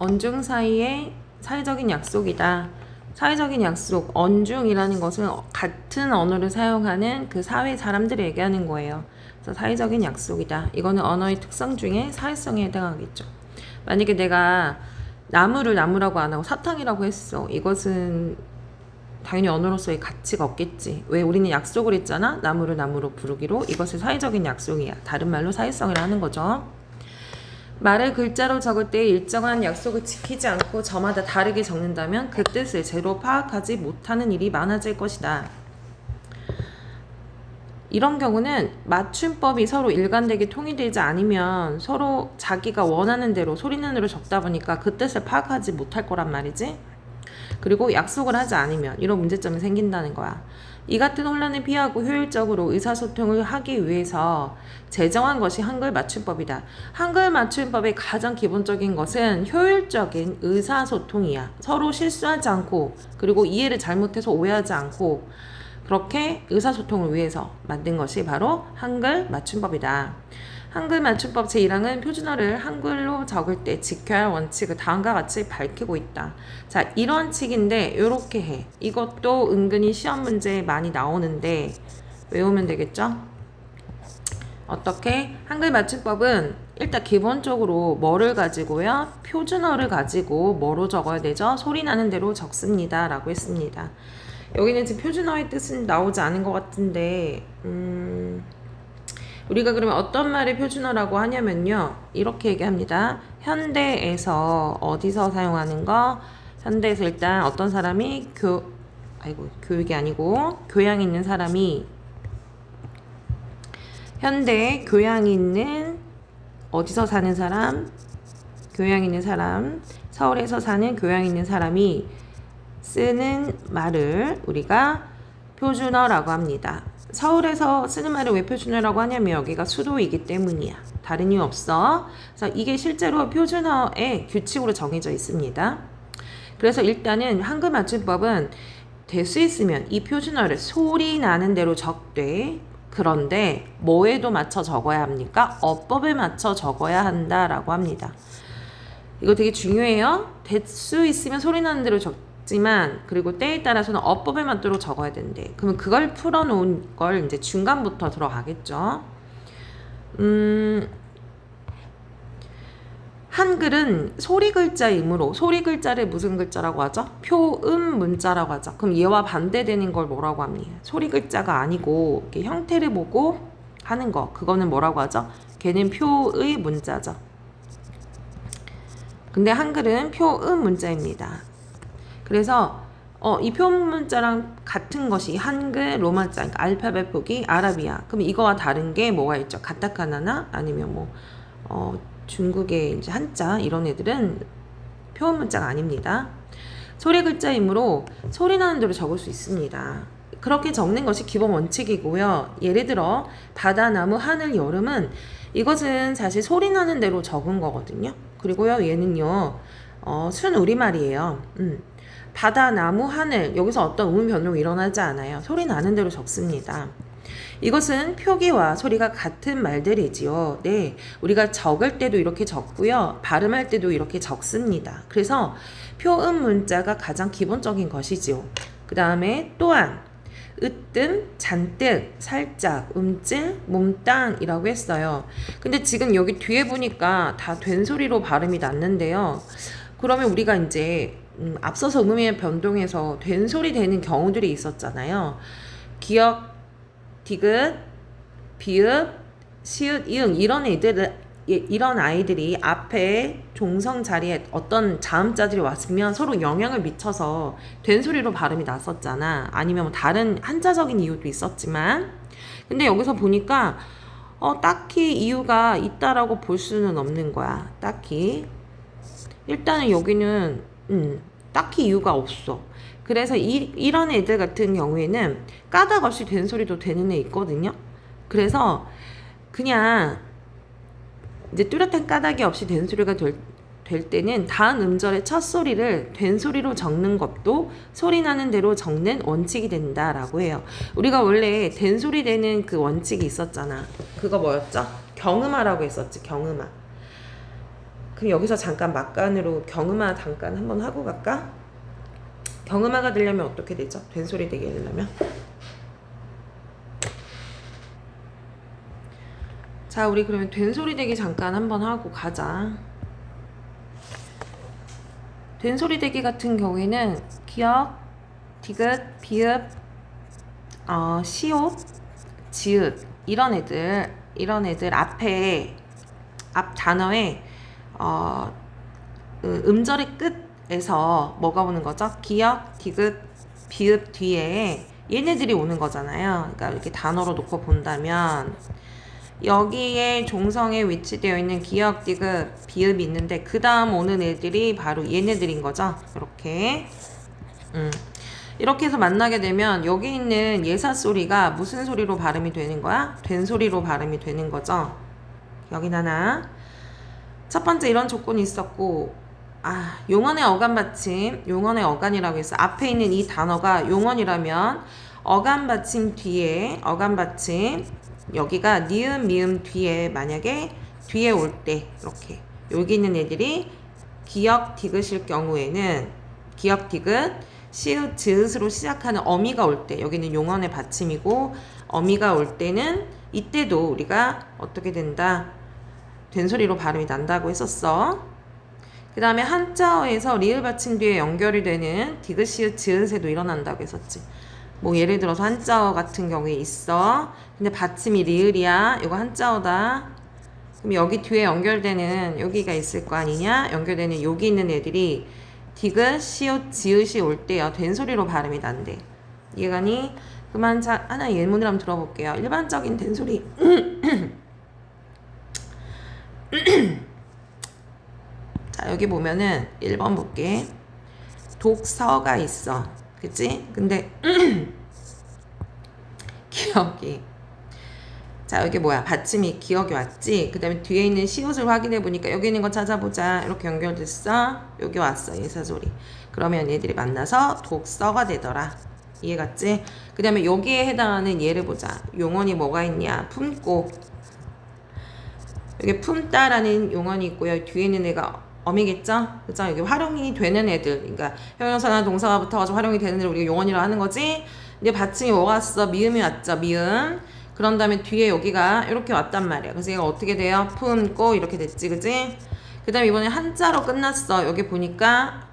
언중 사이의 사회적인 약속이다. 사회적인 약속, 언중이라는 것은 같은 언어를 사용하는 그 사회 사람들이 얘기하는 거예요. 그래서 사회적인 약속이다. 이거는 언어의 특성 중에 사회성에 해당하겠죠. 만약에 내가 나무를 나무라고 안 하고 사탕이라고 했어. 이것은 당연히 언어로서의 가치가 없겠지. 왜 우리는 약속을 했잖아. 나무를 나무로 부르기로. 이것은 사회적인 약속이야. 다른 말로 사회성이라 하는 거죠. 말을 글자로 적을 때 일정한 약속을 지키지 않고 저마다 다르게 적는다면 그 뜻을 제대로 파악하지 못하는 일이 많아질 것이다. 이런 경우는 맞춤법이 서로 일관되게 통일되지 않으면 서로 자기가 원하는 대로 소리는으로 적다 보니까 그 뜻을 파악하지 못할 거란 말이지. 그리고 약속을 하지 않으면 이런 문제점이 생긴다는 거야. 이 같은 혼란을 피하고 효율적으로 의사소통을 하기 위해서 제정한 것이 한글 맞춤법이다. 한글 맞춤법의 가장 기본적인 것은 효율적인 의사소통이야. 서로 실수하지 않고 그리고 이해를 잘못해서 오해하지 않고 그렇게 의사소통을 위해서 만든 것이 바로 한글 맞춤법이다. 한글 맞춤법 제1항은 표준어를 한글로 적을 때 지켜야 할 원칙을 다음과 같이 밝히고 있다. 자, 이런 칙인데 이렇게 해. 이것도 은근히 시험 문제에 많이 나오는데 외우면 되겠죠? 어떻게? 한글 맞춤법은 일단 기본적으로 뭐를 가지고요? 표준어를 가지고 뭐로 적어야 되죠? 소리 나는 대로 적습니다. 라고 했습니다. 여기는 지금 표준어의 뜻은 나오지 않은 것 같은데 우리가 그러면 어떤 말을 표준어라고 하냐면요. 이렇게 얘기합니다. 현대에서 어디서 사용하는 거? 현대에서 일단 어떤 사람이 교육이 아니고 교양 있는 사람이 현대 교양 있는 어디서 사는 사람? 교양 있는 사람. 서울에서 사는 교양 있는 사람이 쓰는 말을 우리가 표준어라고 합니다. 서울에서 쓰는 말을 왜 표준어라고 하냐면 여기가 수도이기 때문이야. 다른 이유 없어. 그래서 이게 실제로 표준어의 규칙으로 정해져 있습니다. 그래서 일단은 한글 맞춤법은 될 수 있으면 이 표준어를 소리 나는 대로 적되 그런데 뭐에도 맞춰 적어야 합니까? 어법에 맞춰 적어야 한다라고 합니다. 이거 되게 중요해요. 될 수 있으면 소리 나는 대로 지만 그리고 때에 따라서는 어법에 맞도록 적어야 된대. 그러면 그걸 풀어놓은 걸 이제 중간부터 들어가겠죠. 한글은 소리 글자이므로 소리 글자를 무슨 글자라고 하죠? 표음 문자라고 하죠. 그럼 얘와 반대되는 걸 뭐라고 합니까? 소리 글자가 아니고 이렇게 형태를 보고 하는 거 그거는 뭐라고 하죠? 걔는 표의 문자죠. 근데 한글은 표음 문자입니다. 그래서 이 표음 문자랑 같은 것이 한글, 로마자, 그러니까 알파벳 표기, 아라비아. 그럼 이거와 다른 게 뭐가 있죠? 가타카나나 아니면 중국의 이제 한자 이런 애들은 표음 문자가 아닙니다. 소리 글자이므로 소리 나는 대로 적을 수 있습니다. 그렇게 적는 것이 기본 원칙이고요. 예를 들어 바다, 나무, 하늘, 여름은 이것은 사실 소리 나는 대로 적은 거거든요. 그리고요 얘는요 순 우리말이에요. 바다, 나무, 하늘 여기서 어떤 음 변동이 일어나지 않아요. 소리 나는 대로 적습니다. 이것은 표기와 소리가 같은 말들이지요. 네, 우리가 적을 때도 이렇게 적고요. 발음할 때도 이렇게 적습니다. 그래서 표음 문자가 가장 기본적인 것이지요. 그 다음에 또한 으뜸, 잔뜩, 살짝, 움찔, 몽땅이라고 했어요. 근데 지금 여기 뒤에 보니까 다 된소리로 발음이 났는데요. 그러면 우리가 이제 앞서서 음의 변동에서 된소리 되는 경우들이 있었잖아요. 기역, 디귿, 비읍, 시읒, 이응 이런 아이들이 앞에 종성 자리에 어떤 자음자들이 왔으면 서로 영향을 미쳐서 된소리로 발음이 났었잖아. 아니면 뭐 다른 한자적인 이유도 있었지만 근데 여기서 보니까 딱히 이유가 있다라고 볼 수는 없는 거야. 딱히 일단은 여기는 딱히 이유가 없어. 그래서 이런 애들 같은 경우에는 까닭 없이 된소리도 되는 애 있거든요. 그래서 그냥 이제 뚜렷한 까닭이 없이 된소리가 될 때는 다음 음절의 첫 소리를 된소리로 적는 것도 소리 나는 대로 적는 원칙이 된다라고 해요. 우리가 원래 된소리 되는 그 원칙이 있었잖아. 그거 뭐였죠? 경음하라고 했었지. 경음하. 그럼 여기서 잠깐 막간으로 경음화 잠깐 한번 하고 갈까? 경음화가 되려면 어떻게 되죠? 된소리 되게 되려면? 자, 우리 그러면 된소리 대기 잠깐 한번 하고 가자. 된소리 대기 같은 경우에는 기역, 디귿, 비읍, 시옷, 지읒 이런 애들 앞 단어에 음절의 끝에서 뭐가 오는 거죠? 기역, 디귿, 비읍 뒤에 얘네들이 오는 거잖아요. 그러니까 이렇게 단어로 놓고 본다면 여기에 종성에 위치되어 있는 기역, 디귿, 비읍이 있는데 그 다음 오는 애들이 바로 얘네들인 거죠. 이렇게 이렇게 해서 만나게 되면 여기 있는 예사 소리가 무슨 소리로 발음이 되는 거야? 된 소리로 발음이 되는 거죠. 여긴 하나. 첫 번째 이런 조건이 있었고 용언의 어간 받침, 용언의 어간이라고 해서 앞에 있는 이 단어가 용언이라면 어간 받침 뒤에 어간 받침 여기가 니은 미음 뒤에 만약에 뒤에 올 때 이렇게 여기 있는 애들이 기역 디귿일 경우에는 기역 디귿 시읒 즈읒으로 시작하는 어미가 올 때 여기는 용언의 받침이고 어미가 올 때는 이때도 우리가 어떻게 된다? 된소리로 발음이 난다고 했었어. 그 다음에 한자어에서 리을 받침 뒤에 연결이 되는 디귿 시읒 즈읒에도 일어난다고 했었지. 뭐 예를 들어서 한자어 같은 경우에 있어. 근데 받침이 리을이야. 이거 한자어다. 그럼 여기 뒤에 연결되는 여기가 있을 거 아니냐? 연결되는 여기 있는 애들이 디귿, 시읒, 지읒이 올 때요. 된소리로 발음이 난대. 이해가니? 그만 하나 예문을 한번 들어볼게요. 일반적인 된소리. 자, 여기 보면은 1번 볼게. 독서가 있어. 그치? 근데 기억이 자 여기 뭐야 받침이 기억이 왔지. 그 다음에 뒤에 있는 시옷을 확인해 보니까 여기 있는 거 찾아보자. 이렇게 연결됐어. 여기 왔어 예사소리. 그러면 얘들이 만나서 독서가 되더라. 이해 갔지? 그 다음에 여기에 해당하는 예를 보자. 용언이 뭐가 있냐? 품고 여기 품다라는 용언이 있고요. 뒤에 있는 애가 어미겠죠? 그죠? 여기 활용이 되는 애들, 그러니까 형용사나 동사가 붙어가지고 활용이 되는 애들 우리가 용언이라고 하는 거지. 근데 받침이 뭐가 왔어? 미음이 왔죠? 미음. 그런 다음에 뒤에 여기가 이렇게 왔단 말이야. 그래서 얘가 어떻게 돼요? 품고 이렇게 됐지, 그지? 그 다음에 이번에 한자로 끝났어. 여기 보니까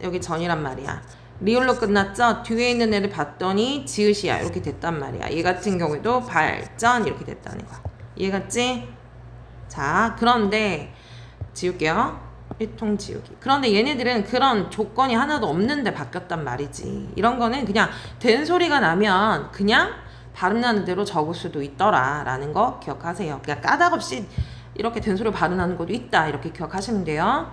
여기 전이란 말이야. 리을로 끝났죠? 뒤에 있는 애를 봤더니 지읒이야. 이렇게 됐단 말이야. 얘 같은 경우에도 발전 이렇게 됐다는 거야. 이해 갔지? 자, 그런데 지울게요. 일통 지우기. 그런데 얘네들은 그런 조건이 하나도 없는데 바뀌었단 말이지. 이런 거는 그냥 된 소리가 나면 그냥 발음 나는 대로 적을 수도 있더라 라는 거 기억하세요. 그냥 까닭없이 이렇게 된 소리로 발음하는 것도 있다 이렇게 기억하시면 돼요.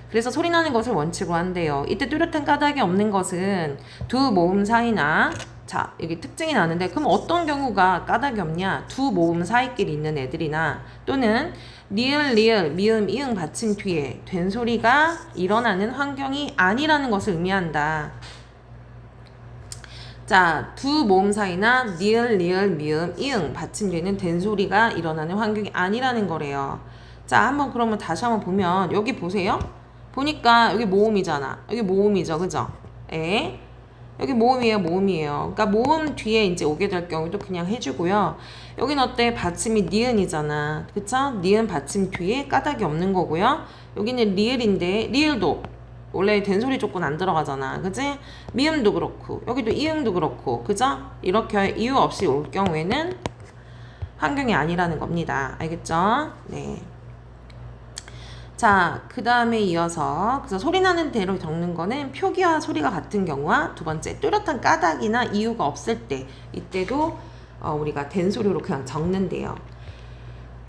그래서 소리 나는 것을 원칙으로 한대요. 이때 뚜렷한 까닭이 없는 것은 두 모음 사이나 자 여기 특징이 나는데 그럼 어떤 경우가 까닭이 없냐? 두 모음 사이끼리 있는 애들이나 또는 리을 미음 이응 받침 뒤에 된 소리가 일어나는 환경이 아니라는 것을 의미한다. 자, 두 모음 사이나 리을 미음 이응 받침 뒤에는 된 소리가 일어나는 환경이 아니라는 거래요. 자, 한번 그러면 다시 한번 보면 여기 보세요. 보니까 여기 모음이잖아. 여기 모음이죠, 그죠? 여기 모음이에요. 그러니까 모음 뒤에 이제 오게 될 경우도 그냥 해주고요. 여긴 어때? 받침이 니은이잖아. 그쵸? 니은 받침 뒤에 까닭이 없는 거고요. 여기는 리을인데, 리을도 원래 된소리 조건 안 들어가잖아. 그치? 미음도 그렇고, 여기도 이응도 그렇고, 그죠? 이렇게 이유 없이 올 경우에는 환경이 아니라는 겁니다. 알겠죠? 네. 자, 그 다음에 이어서 그래서 소리 나는 대로 적는 거는 표기와 소리가 같은 경우와 두 번째 뚜렷한 까닭이나 이유가 없을 때 이때도 우리가 된 소리로 그냥 적는데요.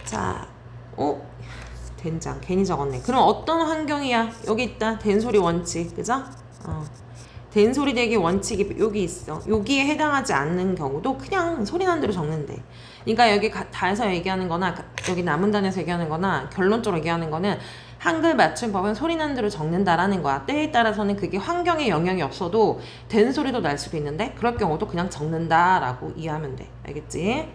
자, 된장 괜히 적었네. 그럼 어떤 환경이야? 여기 있다. 된 소리 원칙, 그죠? 된 소리 되기 원칙이 여기 있어. 여기에 해당하지 않는 경우도 그냥 소리 나는 대로 적는데. 그러니까 여기 다에서 얘기하는 거나 여기 남은 단에서 얘기하는 거나 결론적으로 얘기하는 거는 한글 맞춤법은 소리 나는 대로 적는다라는 거야. 때에 따라서는 그게 환경에 영향이 없어도 된 소리도 날 수도 있는데 그럴 경우도 그냥 적는다라고 이해하면 돼. 알겠지?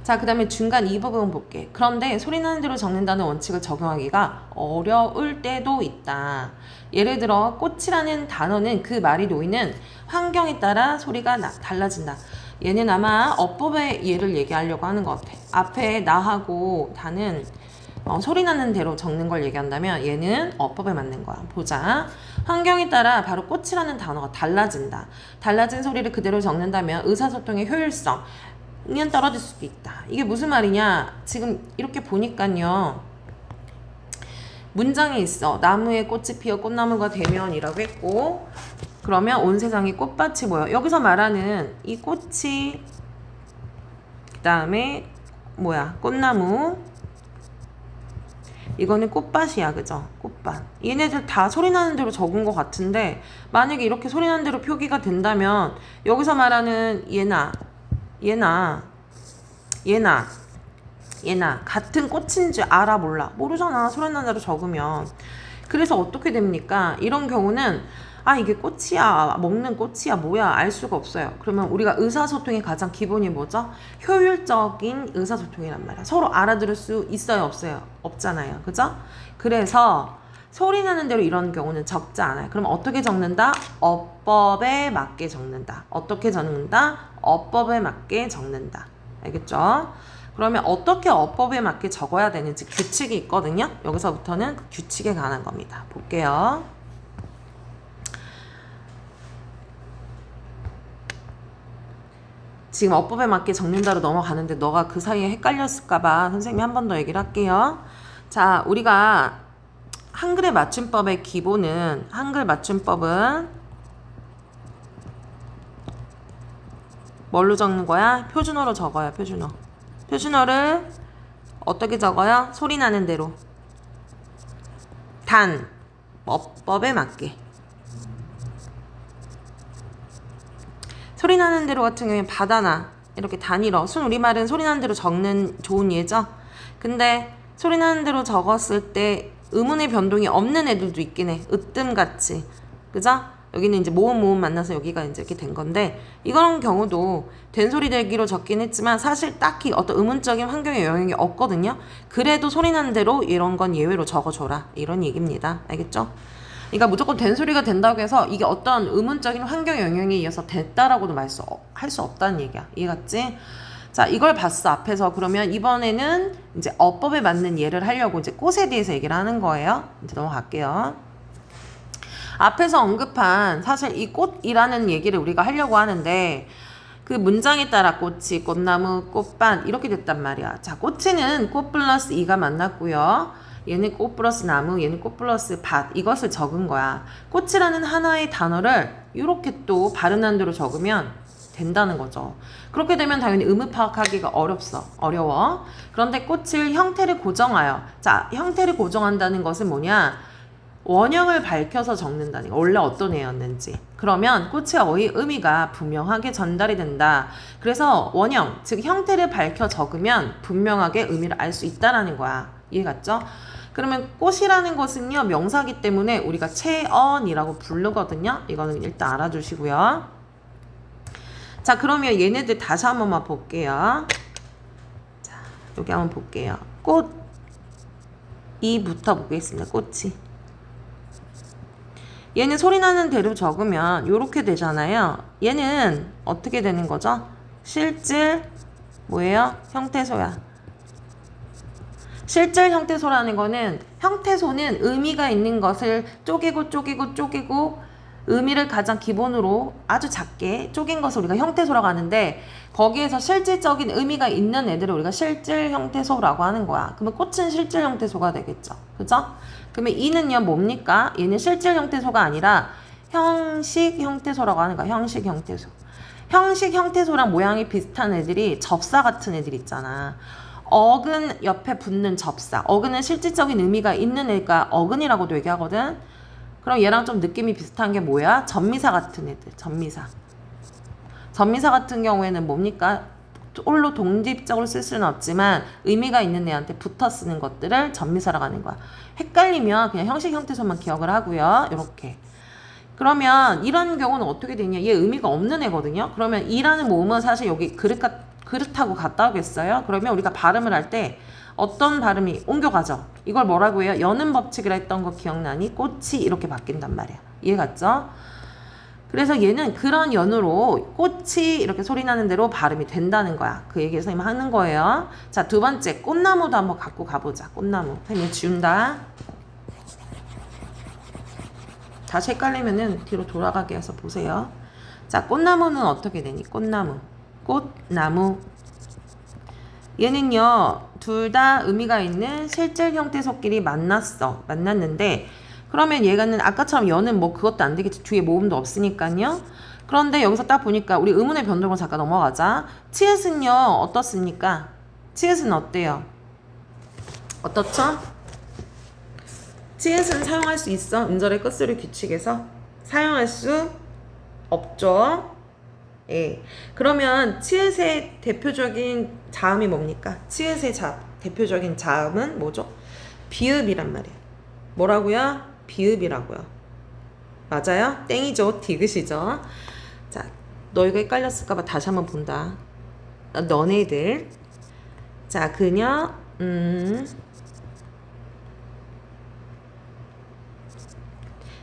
자, 그 다음에 중간 이 부분 볼게. 그런데 소리 나는 대로 적는다는 원칙을 적용하기가 어려울 때도 있다. 예를 들어 꽃이라는 단어는 그 말이 놓이는 환경에 따라 소리가 달라진다. 얘는 아마 어법의 예를 얘기하려고 하는 것 같아. 앞에 나하고 다는 소리 나는 대로 적는 걸 얘기한다면 얘는 어법에 맞는 거야. 보자. 환경에 따라 바로 꽃이라는 단어가 달라진다. 달라진 소리를 그대로 적는다면 의사소통의 효율성 은 떨어질 수도 있다. 이게 무슨 말이냐? 지금 이렇게 보니까요. 문장에 있어. 나무에 꽃이 피어 꽃나무가 되면이라고 했고, 그러면 온 세상에 꽃밭이 모여. 여기서 말하는 이 꽃이 그 다음에 꽃나무. 이거는 꽃밭이야, 그죠? 꽃밭. 얘네들 다 소리 나는 대로 적은 것 같은데 만약에 이렇게 소리 나는 대로 표기가 된다면 여기서 말하는 얘나 같은 꽃인 줄 알아 몰라? 모르잖아. 소리 나는 대로 적으면. 그래서 어떻게 됩니까? 이런 경우는 이게 꽃이야, 먹는 꽃이야, 뭐야, 알 수가 없어요. 그러면 우리가 의사소통의 가장 기본이 뭐죠? 효율적인 의사소통이란 말이야. 서로 알아들을 수 있어요, 없어요? 없잖아요. 그죠? 그래서 소리 나는 대로 이런 경우는 적지 않아요. 그럼 어떻게 적는다? 어법에 맞게 적는다. 어떻게 적는다? 어법에 맞게 적는다. 알겠죠? 그러면 어떻게 어법에 맞게 적어야 되는지 규칙이 있거든요. 여기서부터는 그 규칙에 관한 겁니다. 볼게요. 지금 어법에 맞게 적는다로 넘어가는데 너가 그 사이에 헷갈렸을까봐 선생님이 한 번 더 얘기를 할게요. 자, 우리가 한글의 맞춤법의 기본은 한글 맞춤법은 뭘로 적는 거야? 표준어로 적어요. 표준어. 표준어를 어떻게 적어요? 소리 나는 대로. 단, 어법에 맞게. 소리 나는 대로 같은 경우에 바다나 이렇게 단일어. 순우리말은 소리 나는 대로 적는 좋은 예죠? 근데 소리 나는 대로 적었을 때 음운의 변동이 없는 애들도 있긴 해. 으뜸같이. 그죠? 여기는 이제 모음 만나서 여기가 이제 이렇게 된 건데 이런 경우도 된소리 대기로 적긴 했지만 사실 딱히 어떤 음운적인 환경에 영향이 없거든요. 그래도 소리 나는 대로 이런 건 예외로 적어줘라. 이런 얘기입니다. 알겠죠? 그러니까 무조건 된소리가 된다고 해서 이게 어떤 음운적인 환경 영향에 의해서 됐다라고도 할 수 없다는 얘기야. 이해갔지? 자, 이걸 봤어, 앞에서. 그러면 이번에는 이제 어법에 맞는 예를 하려고 이제 꽃에 대해서 얘기를 하는 거예요. 이제 넘어갈게요. 앞에서 언급한 사실 이 꽃이라는 얘기를 우리가 하려고 하는데 그 문장에 따라 꽃이, 꽃나무, 꽃밭 이렇게 됐단 말이야. 자, 꽃에는 꽃 플러스 이가 만났고요. 얘는 꽃 플러스 나무, 얘는 꽃 플러스 밭 이것을 적은 거야. 꽃이라는 하나의 단어를 이렇게 또 발음한 대로 적으면 된다는 거죠. 그렇게 되면 당연히 의미 파악하기가 어려워. 그런데 꽃을 형태를 고정하여. 자, 형태를 고정한다는 것은 뭐냐? 원형을 밝혀서 적는다는 거. 원래 어떤 애였는지. 그러면 꽃의 의미가 분명하게 전달이 된다. 그래서 원형, 즉 형태를 밝혀 적으면 분명하게 의미를 알 수 있다라는 거야. 이해 갔죠? 그러면 꽃이라는 것은요, 명사기 때문에 우리가 체언이라고 부르거든요. 이거는 일단 알아주시고요. 자, 그러면 얘네들 다시 한 번만 볼게요. 자, 여기 한번 볼게요. 꽃이부터 보겠습니다. 꽃이. 얘는 소리 나는 대로 적으면 요렇게 되잖아요. 얘는 어떻게 되는 거죠? 실질 뭐예요? 형태소야. 실질 형태소라는 거는 형태소는 의미가 있는 것을 쪼개고 의미를 가장 기본으로 아주 작게 쪼갠 것을 우리가 형태소라고 하는데 거기에서 실질적인 의미가 있는 애들을 우리가 실질 형태소라고 하는 거야. 그러면 꽃은 실질 형태소가 되겠죠. 그죠? 그러면 이는요 뭡니까? 얘는 실질 형태소가 아니라 형식 형태소라고 하는 거야. 형식 형태소. 형식 형태소랑 모양이 비슷한 애들이 접사 같은 애들 있잖아. 어근 옆에 붙는 접사. 어근은 실질적인 의미가 있는 애가 어근이라고도 얘기하거든. 그럼 얘랑 좀 느낌이 비슷한 게 뭐야? 전미사 같은 애들. 전미사. 전미사 같은 경우에는 뭡니까? 홀로 독립적으로 쓸 수는 없지만 의미가 있는 애한테 붙어 쓰는 것들을 전미사라고 하는 거야. 헷갈리면 그냥 형식 형태소만 기억을 하고요. 이렇게. 그러면 이런 경우는 어떻게 되냐? 얘 의미가 없는 애거든요. 그러면 이라는 모음은 사실 여기 그릇 그렇다고 갔다 오겠어요? 그러면 우리가 발음을 할 때 어떤 발음이 옮겨가죠? 이걸 뭐라고 해요? 여는 법칙이라 했던 거 기억나니? 꽃이 이렇게 바뀐단 말이야. 이해 갔죠? 그래서 얘는 그런 연으로 꽃이 이렇게 소리 나는 대로 발음이 된다는 거야. 그 얘기를 선생님 하는 거예요. 자, 두 번째 꽃나무도 한번 갖고 가보자. 꽃나무. 선생님 지운다. 다시 헷갈리면은 뒤로 돌아가게 해서 보세요. 자, 꽃나무는 어떻게 되니? 꽃나무. 꽃나무. 얘는요, 둘 다 의미가 있는 실질 형태 속끼리 만났는데, 그러면 얘가는 아까처럼 여는 뭐 그것도 안 되겠지. 뒤에 모음도 없으니까요. 그런데 여기서 딱 보니까 우리 의문의 변동으로 잠깐 넘어가자. 치읓은요, 어떻습니까? 치읓은 어때요? 어떻죠? 치읓은 사용할 수 있어? 음절의 끝소리 규칙에서? 사용할 수 없죠? 예. 그러면 치읓의 대표적인 자음이 뭡니까? 치읓의 대표적인 자음은 뭐죠? 비읍이란 말이에요. 뭐라고요? 비읍이라고요. 맞아요? 땡이죠. 디귿이죠. 자, 너희가 헷갈렸을까봐 다시 한번 본다. 너네들. 자, 그녀,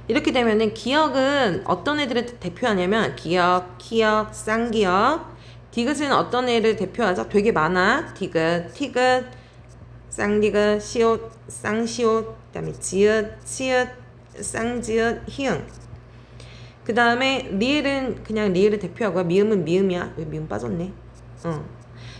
이렇게 되면은 기역은 어떤 애들을 대표하냐면 기역, 키역, 쌍기역. 디귿은 어떤 애를 대표하죠? 되게 많아. 디귿, 티귿, 쌍디귿, 시옷, 쌍시옷, 그다음에 지읒, 치읓, 쌍지읒, 희응. 그 다음에 리을은 그냥 리을을 대표하고요. 미음은 미음이야. 왜 미음 빠졌네?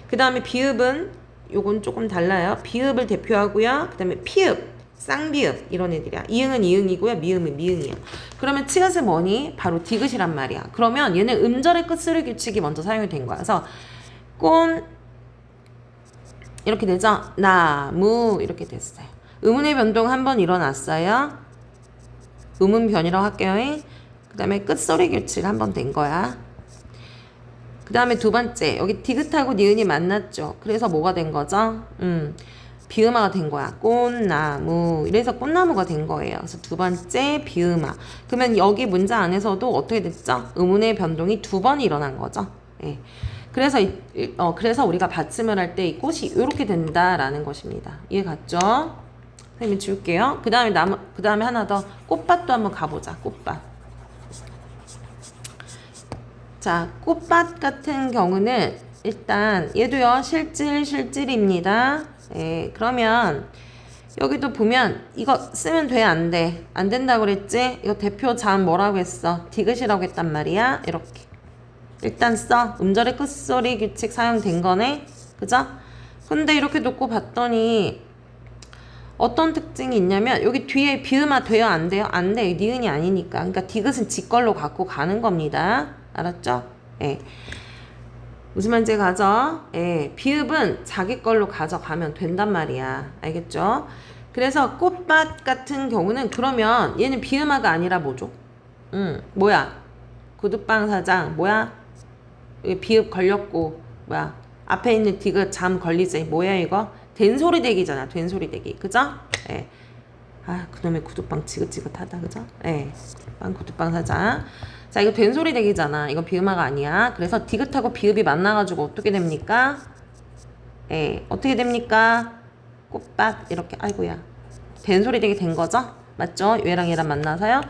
그 다음에 비읍은 요건 조금 달라요. 비읍을 대표하고요. 그 다음에 피읍, 쌍비읍 이런 애들이야. 이응은 이응이고요. 미음은 미응이야. 그러면 치읓은 뭐니? 바로 디귿이란 말이야. 그러면 얘는 음절의 끝소리 규칙이 먼저 사용이 된 거야. 그래서 꽃 이렇게 되죠? 나무 이렇게 됐어요. 의문의 변동 한번 일어났어요. 의문 변이라고 할게요. 그 다음에 끝소리 규칙 한번 된 거야. 그 다음에 두 번째 여기 디귿하고 니은이 만났죠. 그래서 뭐가 된 거죠? 비음화가 된 거야. 꽃나무. 이래서 꽃나무가 된 거예요. 그래서 두 번째 비음화. 그러면 여기 문장 안에서도 어떻게 됐죠? 의문의 변동이 두 번 일어난 거죠. 예. 그래서 우리가 받침을 할 때 이 꽃이 이렇게 된다라는 것입니다. 이해 갔죠? 선생님이 지울게요. 그 다음에 하나 더 꽃밭도 한번 가보자. 꽃밭. 자, 꽃밭 같은 경우는 일단 얘도요 실질입니다. 예, 그러면 여기도 보면 이거 쓰면 돼? 안 돼? 안 된다고 그랬지? 이거 대표 자음 뭐라고 했어? 디귿이라고 했단 말이야. 이렇게 일단 써. 음절의 끝소리 규칙 사용된 거네. 그죠? 근데 이렇게 놓고 봤더니 어떤 특징이 있냐면 여기 뒤에 비음화 돼요? 안 돼요? 안 돼. 니은이 아니니까. 그러니까 디귿은 지 걸로 갖고 가는 겁니다. 알았죠? 예. 무슨 말인지 가죠? 예. 비읍은 자기 걸로 가져가면 된단 말이야. 알겠죠? 그래서 꽃밭 같은 경우는 그러면 얘는 비음화가 아니라 뭐죠? 뭐야? 구두방 사장 뭐야? 여기 비읍 걸렸고 뭐야? 앞에 있는 디귿 잠 걸리지. 뭐야 이거? 된소리 대기잖아. 된소리 대기. 그죠? 예. 아, 그놈의 구두방 지긋지긋하다. 그죠? 예. 구두방 사장. 자, 이거 된소리 대기잖아. 이거 비음화가 아니야. 그래서 디귿하고 비읍이 만나가지고 어떻게 됩니까? 예, 어떻게 됩니까? 꽃밭 이렇게 아이고야. 된소리 대기 된 거죠? 맞죠? 얘랑 얘랑 만나서요.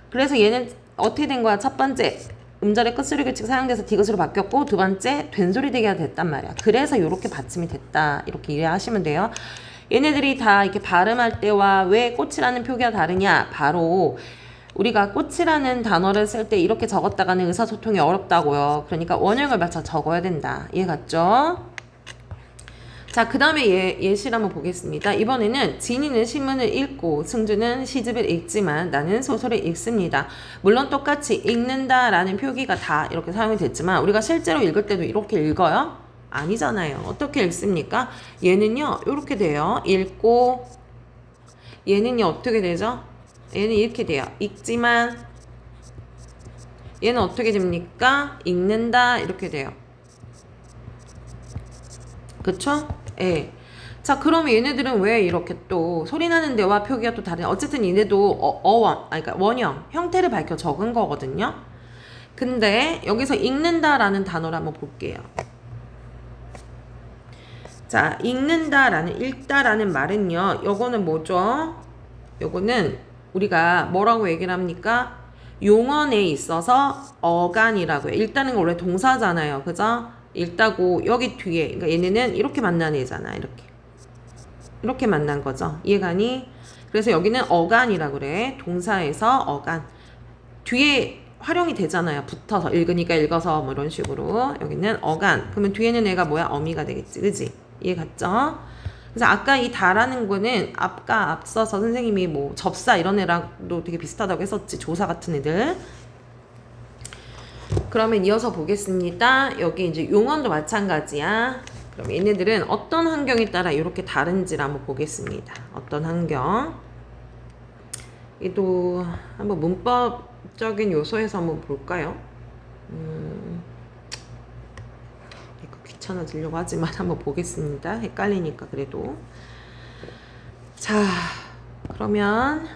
그래서 얘는 어떻게 된 거야? 첫 번째 음절의 끝소리 규칙 사용돼서 디귿으로 바뀌었고 두 번째 된소리 대기가 됐단 말이야. 그래서 이렇게 받침이 됐다. 이렇게 이해하시면 돼요. 얘네들이 다 이렇게 발음할 때와 왜 꽃이라는 표기가 다르냐? 바로 우리가 꽃이라는 단어를 쓸 때 이렇게 적었다가는 의사소통이 어렵다고요. 그러니까 원형을 맞춰 적어야 된다. 이해 갔죠? 자, 그 다음에 예시를 한번 보겠습니다. 이번에는 진이는 신문을 읽고 승주는 시집을 읽지만 나는 소설을 읽습니다. 물론 똑같이 읽는다라는 표기가 다 이렇게 사용이 됐지만 우리가 실제로 읽을 때도 이렇게 읽어요? 아니잖아요. 어떻게 읽습니까? 얘는요 이렇게 돼요. 읽고 얘는요 어떻게 되죠? 얘는 이렇게 돼요. 읽지만 얘는 어떻게 됩니까? 읽는다 이렇게 돼요. 그쵸? 예. 자, 그러면 얘네들은 왜 이렇게 또 소리 나는 데와 표기가 또 다른? 어쨌든 얘네도 그러니까 원형 형태를 밝혀 적은 거거든요. 근데 여기서 읽는다라는 단어를 한번 볼게요. 자, 읽는다라는 읽다라는 말은요. 요거는 뭐죠? 요거는 우리가 뭐라고 얘기를 합니까? 용언에 있어서 어간이라고 해요. 읽다는 거 원래 동사잖아요. 그죠? 읽다고 여기 뒤에 그러니까 얘네는 이렇게 만난 애잖아. 이렇게 만난 거죠. 이해가니? 그래서 여기는 어간이라고 그래. 동사에서 어간. 뒤에 활용이 되잖아요. 붙어서 읽으니까 읽어서 뭐 이런 식으로. 여기는 어간. 그러면 뒤에는 애가 뭐야? 어미가 되겠지. 그지? 이해 갔죠? 그래서 아까 이 다라는 거는 앞서서 선생님이 뭐 접사 이런 애랑도 되게 비슷하다고 했었지. 조사 같은 애들. 그러면 이어서 보겠습니다. 여기 이제 용언도 마찬가지야. 그럼 얘네들은 어떤 환경에 따라 이렇게 다른지를 한번 보겠습니다. 어떤 환경. 얘도 한번 문법적인 요소에서 한번 볼까요? 이거 귀찮아지려고 하지만 한번 보겠습니다. 헷갈리니까 그래도. 자, 그러면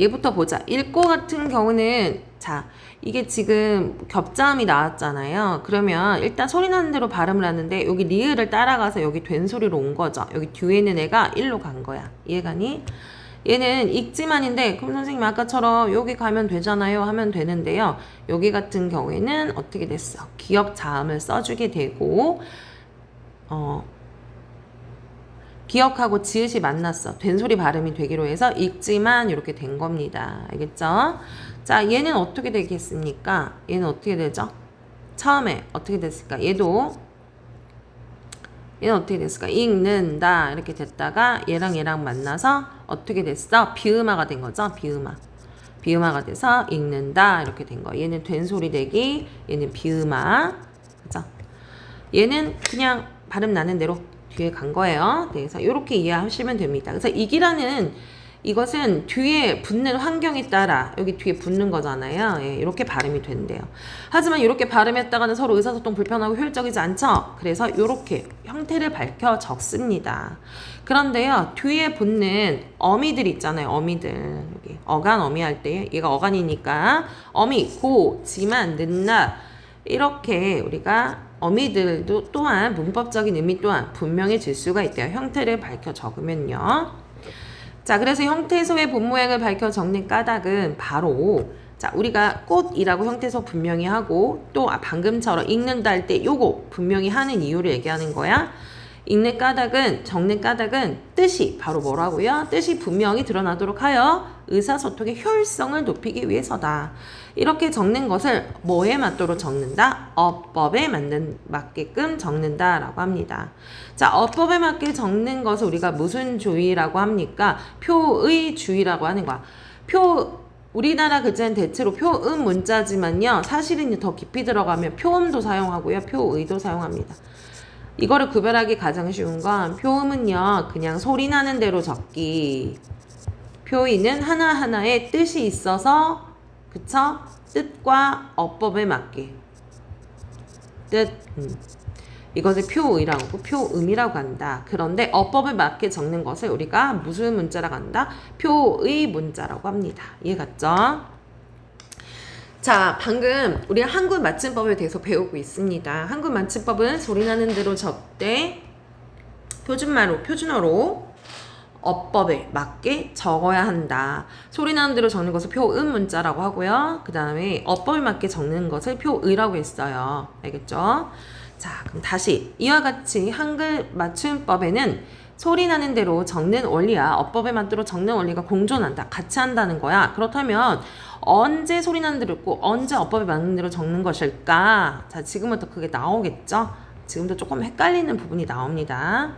얘부터 보자. 읽고 같은 경우는 자, 이게 지금 겹자음이 나왔잖아요. 그러면 일단 소리 나는 대로 발음을 하는데 여기 리을을 따라가서 여기 된 소리로 온 거죠. 여기 뒤에 있는 애가 일로 간 거야. 이해가니? 얘는 읽지만인데 그럼 선생님 아까처럼 여기 가면 되잖아요 하면 되는데요. 여기 같은 경우에는 어떻게 됐어? 기역 자음을 써주게 되고 기억하고 지읒이 만났어. 된소리 발음이 되기로 해서 읽지만 이렇게 된 겁니다. 알겠죠? 자, 얘는 어떻게 되겠습니까? 얘는 어떻게 되죠? 처음에 어떻게 됐을까? 얘는 어떻게 됐을까? 읽는다 이렇게 됐다가 얘랑 만나서 어떻게 됐어? 비음화가 된 거죠? 비음화가 돼서 읽는다 이렇게 된 거. 얘는 된소리 되기, 얘는 비음화. 그죠? 얘는 그냥 발음 나는 대로 뒤에 간 거예요. 그래서 이렇게 이해하시면 됩니다. 그래서 이기라는 이것은 뒤에 붙는 환경에 따라 여기 뒤에 붙는 거잖아요. 예, 이렇게 발음이 된대요. 하지만 이렇게 발음했다가는 서로 의사소통 불편하고 효율적이지 않죠. 그래서 이렇게 형태를 밝혀 적습니다. 그런데요, 뒤에 붙는 어미들 있잖아요. 어미들 여기 어간 어미 할 때 얘가 어간이니까 어미 고 지만 늦나 이렇게 우리가 어미들도 또한 문법적인 의미 또한 분명해질 수가 있대요. 형태를 밝혀 적으면요. 자, 그래서 형태소의 본 모양을 밝혀 적는 까닭은 바로 자, 우리가 꽃이라고 형태소 분명히 하고 또 방금처럼 읽는다 할 때 요거 분명히 하는 이유를 얘기하는 거야. 읽는 까닭은 적는 까닭은 뜻이 바로 뭐라고요? 뜻이 분명히 드러나도록 하여 의사소통의 효율성을 높이기 위해서다. 이렇게 적는 것을 뭐에 맞도록 적는다? 어법에 맞게끔 적는다라고 합니다. 자, 어법에 맞게 적는 것을 우리가 무슨 주의라고 합니까? 표의 주의라고 하는 거야. 우리나라 글자는 대체로 표음 문자지만요. 사실은 더 깊이 들어가면 표음도 사용하고요. 표의도 사용합니다. 이거를 구별하기 가장 쉬운 건 표음은요. 그냥 소리 나는 대로 적기. 표의는 하나하나의 뜻이 있어서 그쵸? 뜻과 어법에 맞게 뜻 이것을 표의라고 하고 표음이라고 한다. 그런데 어법에 맞게 적는 것을 우리가 무슨 문자라고 한다? 표의 문자라고 합니다. 이해 갔죠? 자, 방금 우리 한글 맞춤법에 대해서 배우고 있습니다. 한글 맞춤법은 소리나는 대로 적되 표준어로 어법에 맞게 적어야 한다. 소리나는 대로 적는 것을 표음 문자라고 하고요. 그 다음에 어법에 맞게 적는 것을 표의라고 했어요. 알겠죠? 자, 그럼 다시 이와 같이 한글 맞춤법에는 소리나는 대로 적는 원리와 어법에 맞도록 적는 원리가 공존한다. 같이 한다는 거야. 그렇다면 언제 소리나는 대로 읽고 언제 어법에 맞는 대로 적는 것일까? 자, 지금부터 그게 나오겠죠? 지금도 조금 헷갈리는 부분이 나옵니다.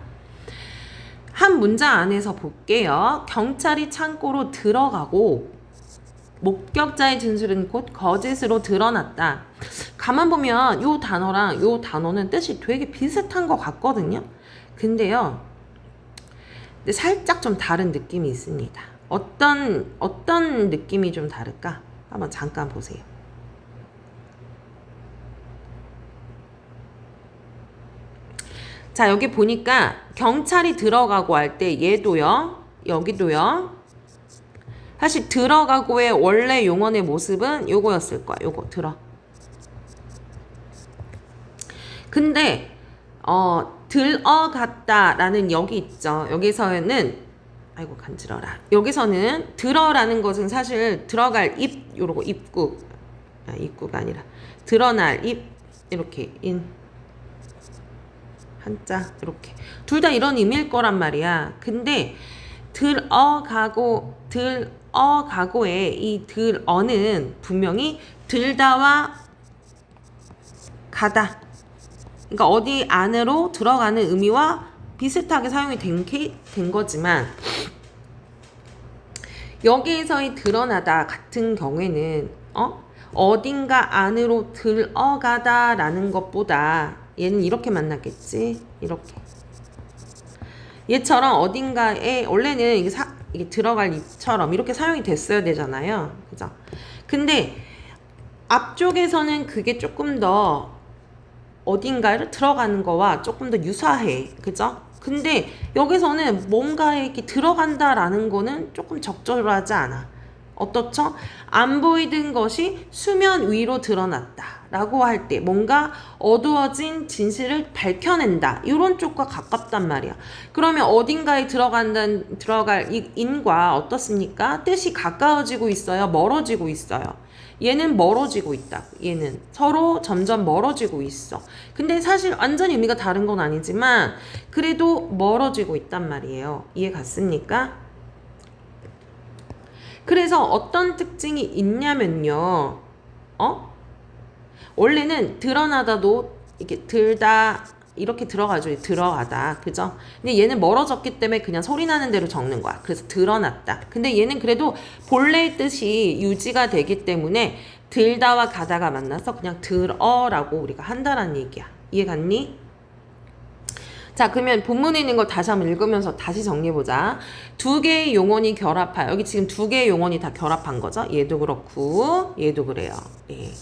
한 문장 안에서 볼게요. 경찰이 창고로 들어가고 목격자의 진술은 곧 거짓으로 드러났다. 가만 보면 요 단어랑 요 단어는 뜻이 되게 비슷한 것 같거든요. 근데 살짝 좀 다른 느낌이 있습니다. 어떤 느낌이 좀 다를까? 한번 잠깐 보세요. 자, 여기 보니까 경찰이 들어가고 할 때 얘도요. 여기도요. 사실 들어가고의 원래 용언의 모습은 요거였을 거야. 요거 들어. 근데 들어갔다라는 여기 있죠. 여기서는 아이고 간지러라. 여기서는 들어라는 것은 사실 들어갈 입 요러고 입국 입구가 아니라 드러날 입 이렇게 인 한자 이렇게 둘 다 이런 의미일 거란 말이야. 근데 들어가고의 이 들어는 분명히 들다와 가다. 그러니까 어디 안으로 들어가는 의미와 비슷하게 사용이 된 거지만 여기에서의 드러나다 같은 경우에는 어딘가 안으로 들어가다 라는 것보다 얘는 이렇게 만났겠지. 이렇게 얘처럼 어딘가에 원래는 이게 들어갈 입처럼 이렇게 사용이 됐어야 되잖아요. 그죠? 근데 앞쪽에서는 그게 조금 더 어딘가를 들어가는 거와 조금 더 유사해. 그죠? 근데 여기서는 뭔가에 이렇게 들어간다라는 거는 조금 적절하지 않아. 어떻죠? 안 보이던 것이 수면 위로 드러났다 라고 할 때 뭔가 어두워진 진실을 밝혀낸다 이런 쪽과 가깝단 말이야. 그러면 어딘가에 들어갈 인과 어떻습니까? 뜻이 가까워지고 있어요? 멀어지고 있어요? 얘는 멀어지고 있다. 얘는 서로 점점 멀어지고 있어. 근데 사실 완전히 의미가 다른 건 아니지만 그래도 멀어지고 있단 말이에요. 이해 갔습니까? 그래서 어떤 특징이 있냐면요. 원래는 드러나다도 이렇게 들다 이렇게 들어가죠. 들어가다. 그죠? 근데 얘는 멀어졌기 때문에 그냥 소리 나는 대로 적는 거야. 그래서 드러났다. 근데 얘는 그래도 본래의 뜻이 유지가 되기 때문에 들다와 가다가 만나서 그냥 들어라고 우리가 한다라는 얘기야. 이해 갔니? 자, 그러면 본문에 있는 거 다시 한번 읽으면서 다시 정리해보자. 두 개의 용언이 결합하여. 여기 지금 두 개의 용언이 다 결합한 거죠. 얘도 그렇고 얘도 그래요. 예.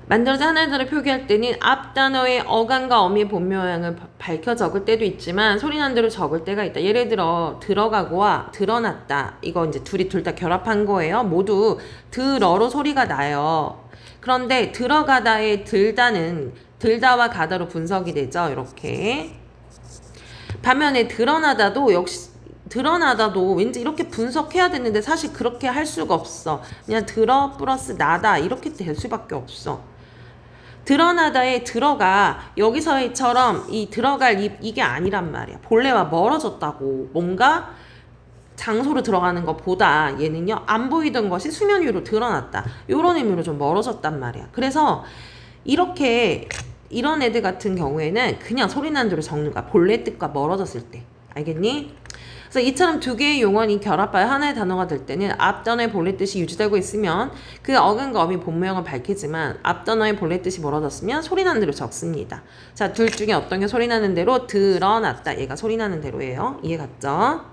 만들어진 하나의 단어를 표기할 때는 앞 단어의 어감과 어미의 본묘 모양을 밝혀 적을 때도 있지만 소리난 대로 적을 때가 있다. 예를 들어 들어가고와 드러났다. 이거 이제 둘 다 결합한 거예요. 모두 들어로 소리가 나요. 그런데 들어가다의 들다는 들다와 가다로 분석이 되죠. 이렇게. 반면에 드러나다도 역시 드러나다도 왠지 이렇게 분석해야 되는데 사실 그렇게 할 수가 없어. 그냥 들어 플러스 나다 이렇게 될 수밖에 없어. 드러나다의 들어가 여기서처럼 이 들어갈 이게 아니란 말이야. 본래와 멀어졌다고. 뭔가 장소로 들어가는 것보다 얘는요 안 보이던 것이 수면 위로 드러났다. 이런 의미로 좀 멀어졌단 말이야. 그래서 이렇게 이런 애들 같은 경우에는 그냥 소리 나는 대로 적는 거야. 본래 뜻과 멀어졌을 때. 알겠니? 그래서 이처럼 두 개의 용언이 결합하여 하나의 단어가 될 때는 앞 단어의 본래 뜻이 유지되고 있으면 그 어근과 어미 본모형을 밝히지만 앞 단어의 본래 뜻이 멀어졌으면 소리나는 대로 적습니다. 자, 둘 중에 어떤 게 소리나는 대로 드러났다. 얘가 소리나는 대로예요. 이해 갔죠?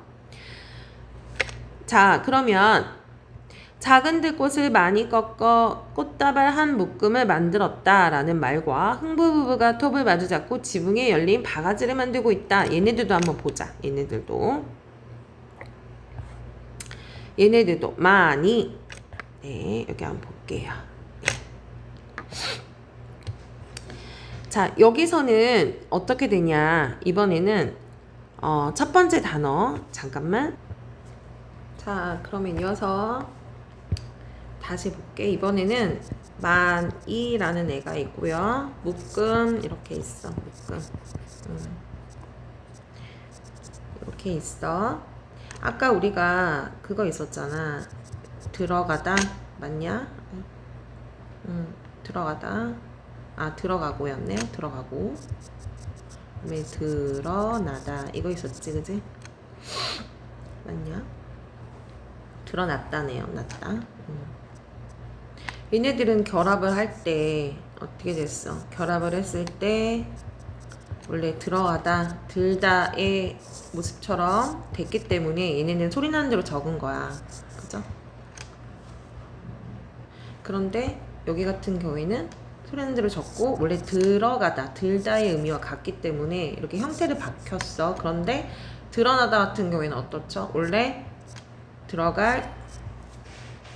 자, 그러면 작은 들꽃을 많이 꺾어 꽃다발 한 묶음을 만들었다 라는 말과 흥부부부가 톱을 마주잡고 지붕에 열린 바가지를 만들고 있다. 얘네들도 한번 보자. 얘네들도 많이 네, 여기 한번 볼게요. 자, 여기서는 어떻게 되냐. 이번에는 첫 번째 단어 잠깐만. 자, 그러면 이어서 다시 볼게. 이번에는 만이라는 애가 있고요. 묶음 이렇게 있어. 묶음 이렇게 있어. 아까 우리가 그거 있었잖아. 들어가다 맞냐? 들어가다. 아, 들어가고였네요. 들어가고. 그다음에 드러나다. 이거 있었지, 그지? 맞냐? 드러났다네요. 났다. 얘네들은 결합을 할 때 어떻게 됐어? 결합을 했을 때 원래 들어가다, 들다의 모습처럼 됐기 때문에 얘네는 소리 나는 대로 적은 거야. 그죠? 그런데 여기 같은 경우에는 소리 나는 대로 적고 원래 들어가다, 들다의 의미와 같기 때문에 이렇게 형태를 바뀌었어. 그런데 드러나다 같은 경우에는 어떻죠? 원래 들어갈